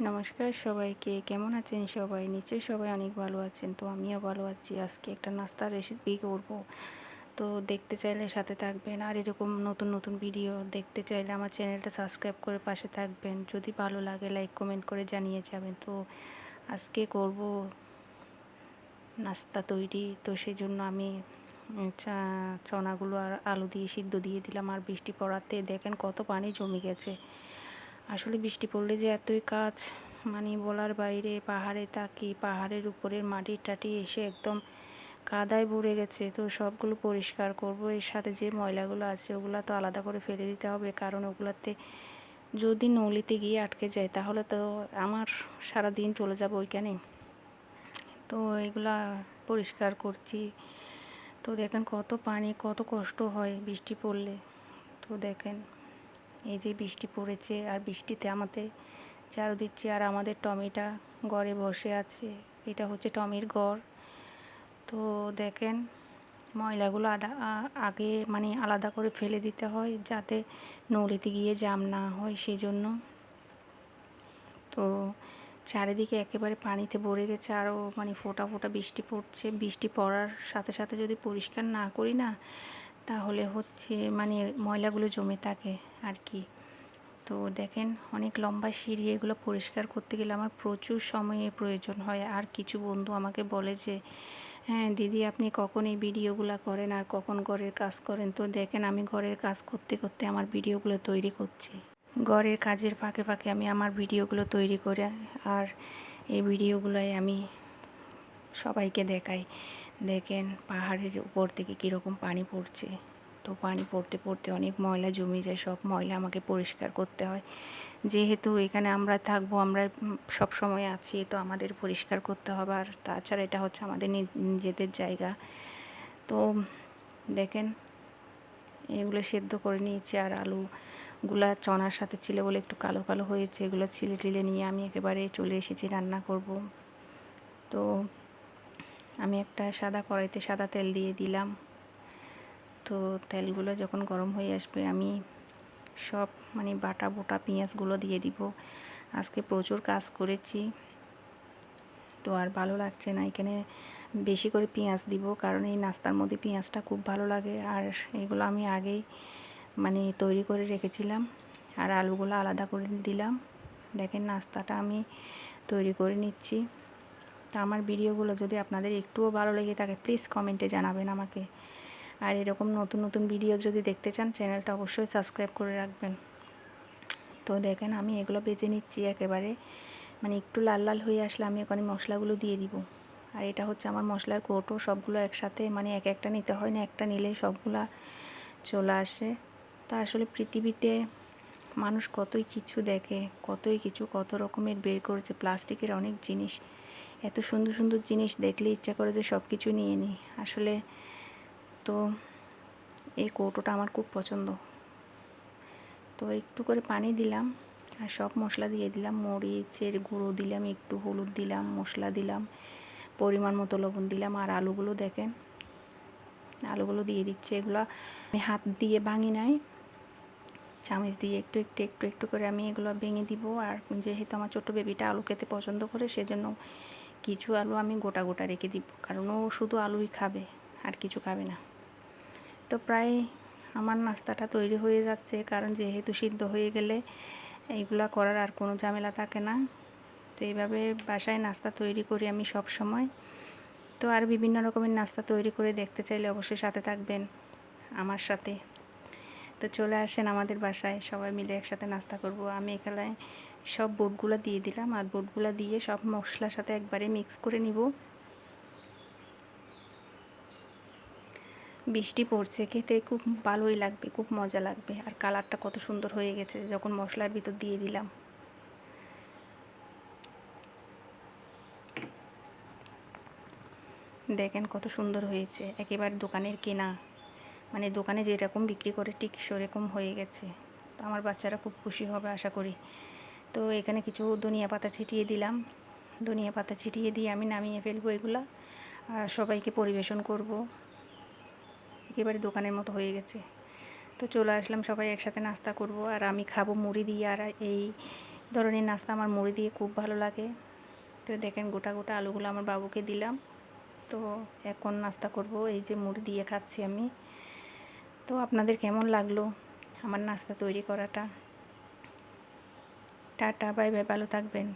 নমস্কার সবাইকে, কেমন আছেন সবাই? নিশ্চয়ই সবাই অনেক ভালো আছেন। তো আমিও ভালো আছি। আজকে একটা নাস্তার রেসিপি করব। তো দেখতে চাইলে সাথে থাকবেন, আর এরকম নতুন নতুন ভিডিও দেখতে চাইলে আমার চ্যানেলটা সাবস্ক্রাইব করে পাশে থাকবেন। যদি ভালো লাগে লাইক কমেন্ট করে জানিয়ে যাবেন। তো আজকে করব নাস্তা তৈরি। তো সেজন্য আমি চনাগুলো আর আলু দিয়ে সিদ্ধ দিয়ে দিলাম। আর বৃষ্টি পড়াতে দেখেন কত পানি জমে গেছে। আসলে বৃষ্টি পড়লে যে এতই কাজ, মানে বলার বাইরে। পাহাড়ে থাকি, পাহাড়ের উপরের মাটি টাটি এসে একদম কাদায় ভরে গেছে। তো সবগুলো পরিষ্কার করব। এর সাথে যে ময়লাগুলো আছে ওগুলো তো আলাদা করে ফেলে দিতে হবে, কারণ ওগুলাতে যদি নলিতে গিয়ে আটকে যায় তাহলে তো আমার সারা দিন চলে যাবে ওইখানে। তো এগুলা পরিষ্কার করছি। তো দেখেন কত পানি, কত কষ্ট হয় বৃষ্টি পড়লে। তো দেখেন এই যে বৃষ্টি পড়েছে, আর বৃষ্টিতে আমাদের ঝাড়ু দিচ্ছি। আর আমাদের টমিটা ঘরে বসে আছে। এটা হচ্ছে টমির ঘর। তো দেখেন ময়লাগুলো আগে মানে আলাদা করে ফেলে দিতে হয়, যাতে নলিতে গিয়ে জাম না হয় সেই জন্য। তো চারিদিকে একেবারে পানিতে ভরে গেছে, আরও মানে ফোঁটা ফোঁটা বৃষ্টি পড়ছে। বৃষ্টি পড়ার সাথে সাথে যদি পরিষ্কার না করি না, তাহলে হচ্ছে মানে ময়লাগুলো জমে থাকে আর কি। তো দেখেন অনেক লম্বা সিঁড়ি, এগুলো পরিষ্কার করতে গেলে আমার প্রচুর সময়ের প্রয়োজন হয়। আর কিছু বন্ধু আমাকে বলে যে, হ্যাঁ দিদি আপনি কখন এই ভিডিওগুলো করেন আর কখন ঘরের কাজ করেন? তো দেখেন আমি ঘরের কাজ করতে করতে আমার ভিডিওগুলো তৈরি করছি। ঘরের কাজের ফাঁকে ফাঁকে আমি আমার ভিডিওগুলো তৈরি করে, আর এই ভিডিওগুলোয় আমি সবাইকে দেখাই। দেখেন পাহাড়ের উপর থেকে কীরকম পানি পড়ছে। তো পানি পড়তে পড়তে অনেক ময়লা জমে যায়, সব ময়লা আমাকে পরিষ্কার করতে হয়। যেহেতু এখানে আমরা থাকবো, আমরা সব সময় আছি, তো আমাদের পরিষ্কার করতে হবে। আর তাছাড়া এটা হচ্ছে আমাদের নিজেদের জায়গা। তো দেখেন এগুলো সেদ্ধ করে নিয়েছি, আর আলুগুলা চনার সাথে ছিল বলে একটু কালো কালো হয়েছে। এগুলো ছিলে টিলে নিয়ে আমি একেবারে চলে এসেছি রান্না করব। তো আমি একটা সাদা কড়াইতে সাদা তেল দিয়ে দিলাম। তো তেলগুলো যখন গরম হয়ে আসবে আমি সব মানে বাটা বোটা পেঁয়াজগুলো দিয়ে দিব। আজকে প্রচুর কাজ করেছি, তো আর ভালো লাগছে না। এখানে বেশি করে পেঁয়াজ দিব, কারণ এই নাস্তার মধ্যে পেঁয়াজটা খুব ভালো লাগে। আর এগুলো আমি আগেই মানে তৈরি করে রেখেছিলাম। আর আলুগুলো আলাদা করে দিলাম। দেখেন নাস্তাটা আমি তৈরি করে নিচ্ছি। তো আমার ভিডিওগুলো যদি আপনাদের একটুও ভালো লেগে থাকে প্লিজ কমেন্টে জানাবেন আমাকে। আর এরকম নতুন নতুন ভিডিও যদি দেখতে চান চ্যানেলটা অবশ্যই সাবস্ক্রাইব করে রাখবেন। তো দেখেন আমি এগুলো বেজে নিচ্ছি একেবারে, মানে একটু লাল লাল হয়ে আসলে আমি ওখানে মশলাগুলো দিয়ে দিব। আর এটা হচ্ছে আমার মশলার কৌটো, সবগুলো একসাথে মানে এক একটা নিতে হয় না, একটা নিলে সবগুলা চলে আসে। তা আসলে পৃথিবীতে মানুষ কতই কিছু দেখে, কতই কিছু কত রকমের বের করেছে, প্লাস্টিকের অনেক জিনিস। এত সুন্দর সুন্দর জিনিস দেখলে ইচ্ছা করে যে সব কিছু নিয়ে নিই আসলে। তো এই কৌটোটা আমার খুব পছন্দ। তো একটু করে পানি দিলাম আর সব মশলা দিয়ে দিলাম। মরিচের গুঁড়ো দিলাম, একটু হলুদ দিলাম, মশলা দিলাম, পরিমাণ মতো লবণ দিলাম। আর আলুগুলো দেখেন, আলুগুলো দিয়ে দিচ্ছে। এগুলো আমি হাত দিয়ে ভাঙি নাই, চামচ দিয়ে একটু একটু একটু একটু করে আমি এগুলো ভেঙে দিব। আর যেহেতু আমার ছোটো বেবিটা আলু খেতে পছন্দ করে, সেজন্য কিছু আলু আমি গোটা গোটা রেখে দিব, কারণ ও শুধু আলুই খাবে আর কিছু খাবে না। তো প্রায় আমার নাস্তাটা তৈরি হয়ে যাচ্ছে, কারণ যেহেতু সিদ্ধ হয়ে গেলে এইগুলা করার আর কোনো ঝামেলা থাকে না। তো এইভাবে বাসায় নাস্তা তৈরি করি আমি সব সময়। তো আর বিভিন্ন রকমের নাস্তা তৈরি করে দেখতে চাইলে অবশ্যই সাথে থাকবেন আমার সাথে। তো চলে আসেন আমাদের বাসায়, সবাই মিলে একসাথে নাস্তা করব। আমি এখানে সব বুটগুলো দিয়ে দিলাম, আর বুটগুলো দিয়ে সব মশলার সাথে একবারে মিক্স করে নিব। বৃষ্টি পড়ছে, খেতে খুব ভালোই লাগবে, খুব মজা লাগবে। আর কালারটা কত সুন্দর হয়ে গেছে যখন মশলার ভিতর দিয়ে দিলাম। দেখেন কত সুন্দর হয়েছে, একেবারে দোকানের কেনা, মানে দোকানে যেরকম বিক্রি করে ঠিক সেরকম হয়ে গেছে। তো আমার বাচ্চারা খুব খুশি হবে আশা করি। তো এখানে কিছু ধনিয়া পাতা ছিটিয়ে দিলাম। ধনিয়া পাতা ছিটিয়ে দিয়ে আমি নামিয়ে ফেলবো এগুলা, আর সবাইকে পরিবেশন করব। একেবারে দোকানের মতো হয়ে গেছে। তো চলে আসলাম, সবাই একসাথে নাস্তা করব। আর আমি খাবো মুড়ি দিয়ে আর এই ধরনের নাস্তা আমার মুড়ি দিয়ে খুব ভালো লাগে। তো দেখেন গোটা গোটা আলুগুলো আমার বাবুকে দিলাম। তো এখন নাস্তা করব, এই যে মুড়ি দিয়ে খাচ্ছি আমি। তো আপনাদের কেমন লাগলো আমার নাস্তা তৈরি করাটা? টাটা, বাই বাই, ভালো থাকবেন।